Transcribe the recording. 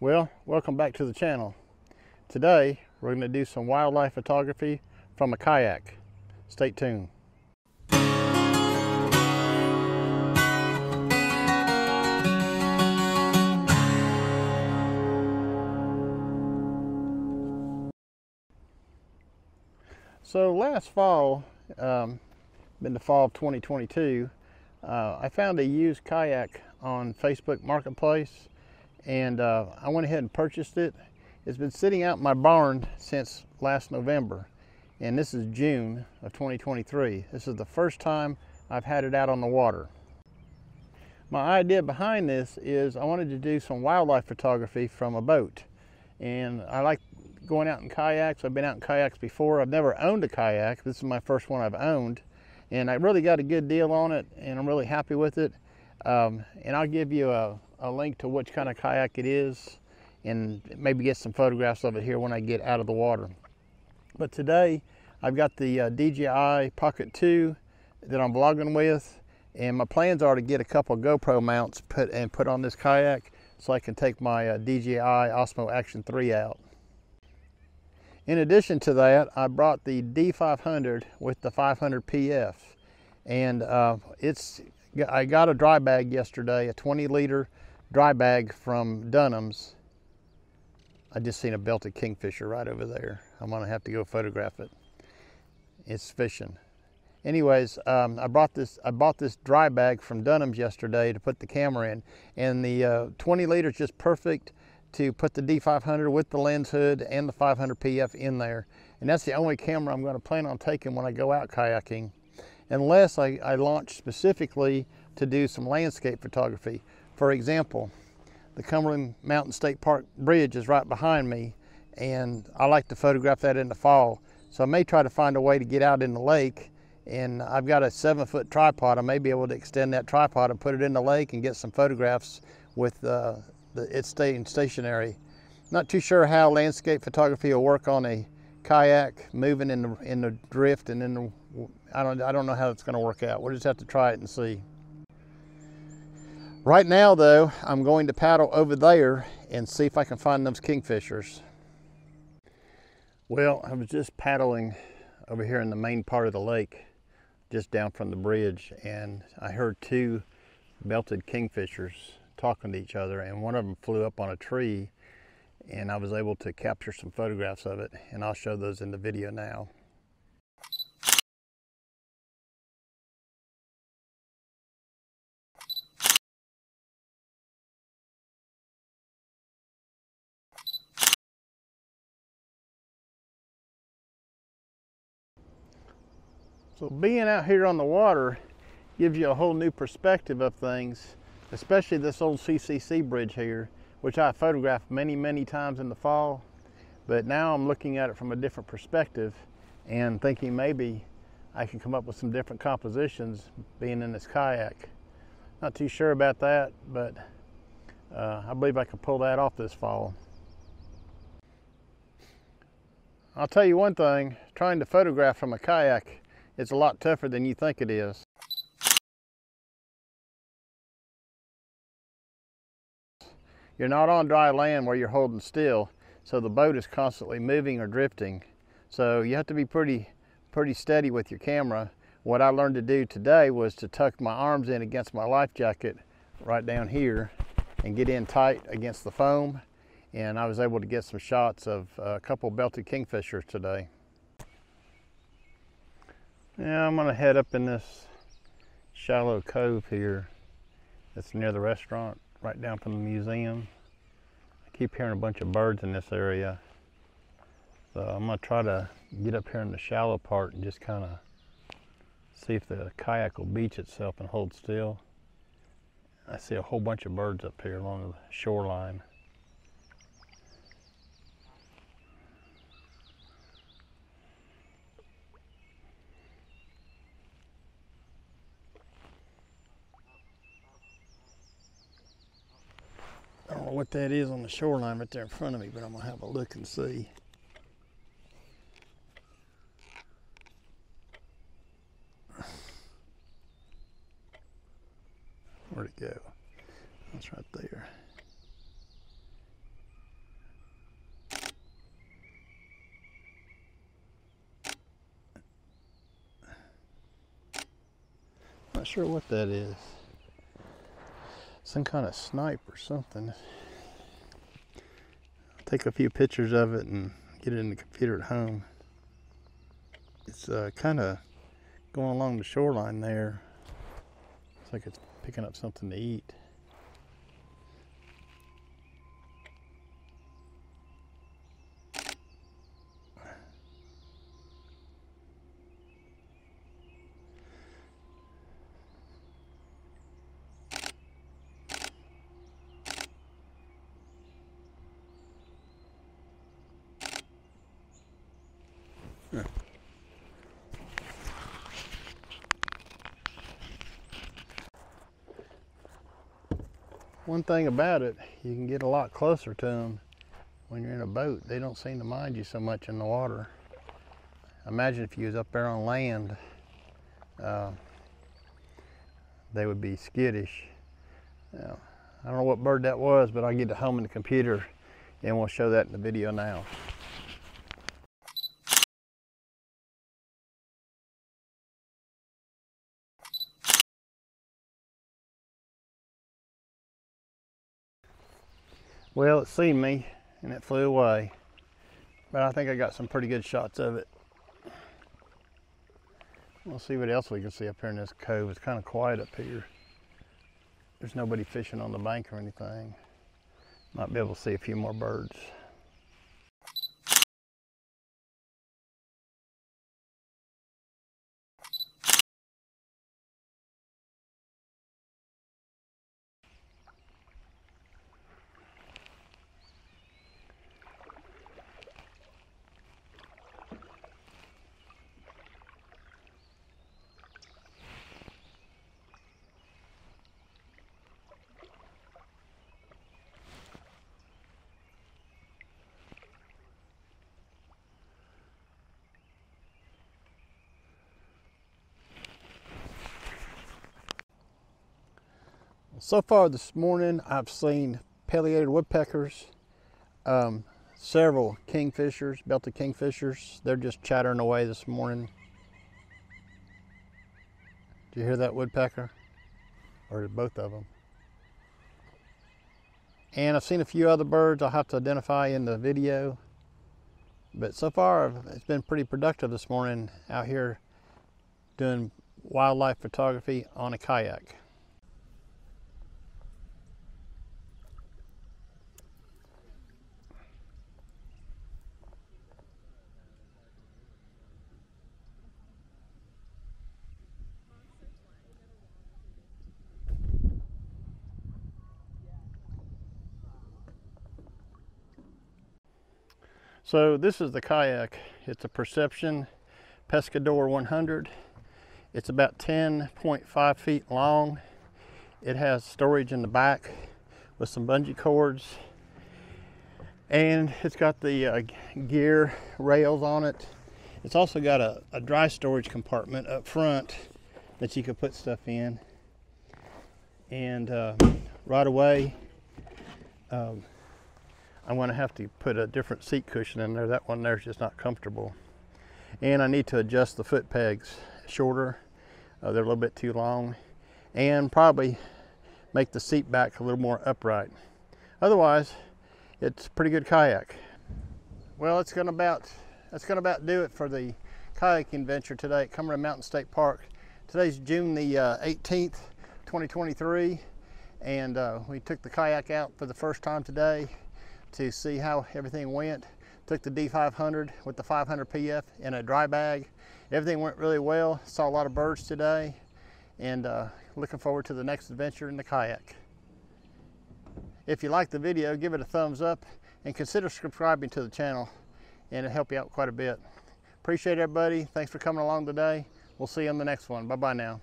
Well, welcome back to the channel. Today we're going to do some wildlife photography from a kayak. Stay tuned. So last fall, been the fall of 2022, I found a used kayak on Facebook Marketplace, and I went ahead and purchased it. It's been sitting out in my barn since last November, and this is June of 2023. This is the first time I've had it out on the water. My idea behind this is I wanted to do some wildlife photography from a boat, and I like going out in kayaks. I've been out in kayaks before. I've never owned a kayak. This is my first one I've owned, and I really got a good deal on it, and I'm really happy with it. And I'll give you a link to which kind of kayak it is, and maybe get some photographs of it here when I get out of the water. But today I've got the DJI Pocket 2 that I'm vlogging with, and my plans are to get a couple of GoPro mounts put on this kayak so I can take my DJI Osmo Action 3 out. In addition to that, I brought the D500 with the 500 PF, and I got a dry bag yesterday, a 20-liter dry bag from Dunham's. I just seen a belted kingfisher right over there. I'm gonna have to go photograph it. It's fishing. Anyways, I bought this dry bag from Dunham's yesterday to put the camera in, and the 20 liters just perfect to put the D500 with the lens hood and the 500 PF in there. And that's the only camera I'm going to plan on taking when I go out kayaking, unless I launch specifically to do some landscape photography. For example, the Cumberland Mountain State Park Bridge is right behind me, and I like to photograph that in the fall. So I may try to find a way to get out in the lake, and I've got a 7-foot tripod. I may be able to extend that tripod and put it in the lake and get some photographs with it's staying stationary. Not too sure how landscape photography will work on a kayak moving in the drift, and I don't know how it's going to work out. We'll just have to try it and see. Right now though, I'm going to paddle over there and see if I can find those kingfishers. Well, I was just paddling over here in the main part of the lake, just down from the bridge, and I heard two belted kingfishers talking to each other, and one of them flew up on a tree, and I was able to capture some photographs of it, and I'll show those in the video now. So being out here on the water gives you a whole new perspective of things, especially this old CCC bridge here, which I photographed many times in the fall, but now I'm looking at it from a different perspective and thinking maybe I can come up with some different compositions being in this kayak. Not too sure about that, but I believe I can pull that off this fall. I'll tell you one thing, trying to photograph from a kayak is a lot tougher than you think it is. You're not on dry land where you're holding still, so the boat is constantly moving or drifting. So you have to be pretty steady with your camera. What I learned to do today was to tuck my arms in against my life jacket right down here and get in tight against the foam, and I was able to get some shots of a couple belted kingfishers today. Yeah, I'm gonna head up in this shallow cove here that's near the restaurant, right down from the museum. I keep hearing a bunch of birds in this area, so I'm gonna try to get up here in the shallow part and just kind of see if the kayak will beach itself and hold still. I see a whole bunch of birds up here along the shoreline. I don't know what that is on the shoreline right there in front of me, but I'm gonna have a look and see. Where'd it go? That's right there. sure what that is. Some kind of snipe or something. I'll take a few pictures of it and get it in the computer at home. It's kind of going along the shoreline there. Looks like it's picking up something to eat. One thing about it, you can get a lot closer to them when you're in a boat. They don't seem to mind you so much in the water. Imagine if you was up there on land, they would be skittish. Now, I don't know what bird that was, but I'll get it home in the computer and we'll show that in the video now. Well, it seen me and it flew away, but I think I got some pretty good shots of it. We'll see what else we can see up here in this cove. It's kind of quiet up here. There's nobody fishing on the bank or anything. Might be able to see a few more birds. So far this morning, I've seen pileated woodpeckers, several kingfishers, belted kingfishers. They're just chattering away this morning. Do you hear that woodpecker? Or both of them? And I've seen a few other birds I'll have to identify in the video. But so far, it's been pretty productive this morning out here doing wildlife photography on a kayak. So this is the kayak. It's a Perception Pescador 100. It's about 10.5 feet long. It has storage in the back with some bungee cords. And it's got the gear rails on it. It's also got a dry storage compartment up front that you can put stuff in. And right away, I'm going to have to put a different seat cushion in there. That one there is just not comfortable. And I need to adjust the foot pegs shorter. They're a little bit too long. And probably make the seat back a little more upright. Otherwise, it's a pretty good kayak. Well, that's going to about do it for the kayaking venture today at Cumberland Mountain State Park. Today's June the 18th, 2023. And we took the kayak out for the first time today to see how everything went. Took the D500 with the 500 PF in a dry bag. Everything went really well. Saw a lot of birds today, and looking forward to the next adventure in the kayak. If you liked the video, give it a thumbs up and consider subscribing to the channel, and it'll help you out quite a bit. Appreciate everybody. Thanks for coming along today. We'll see you on the next one. Bye-bye now.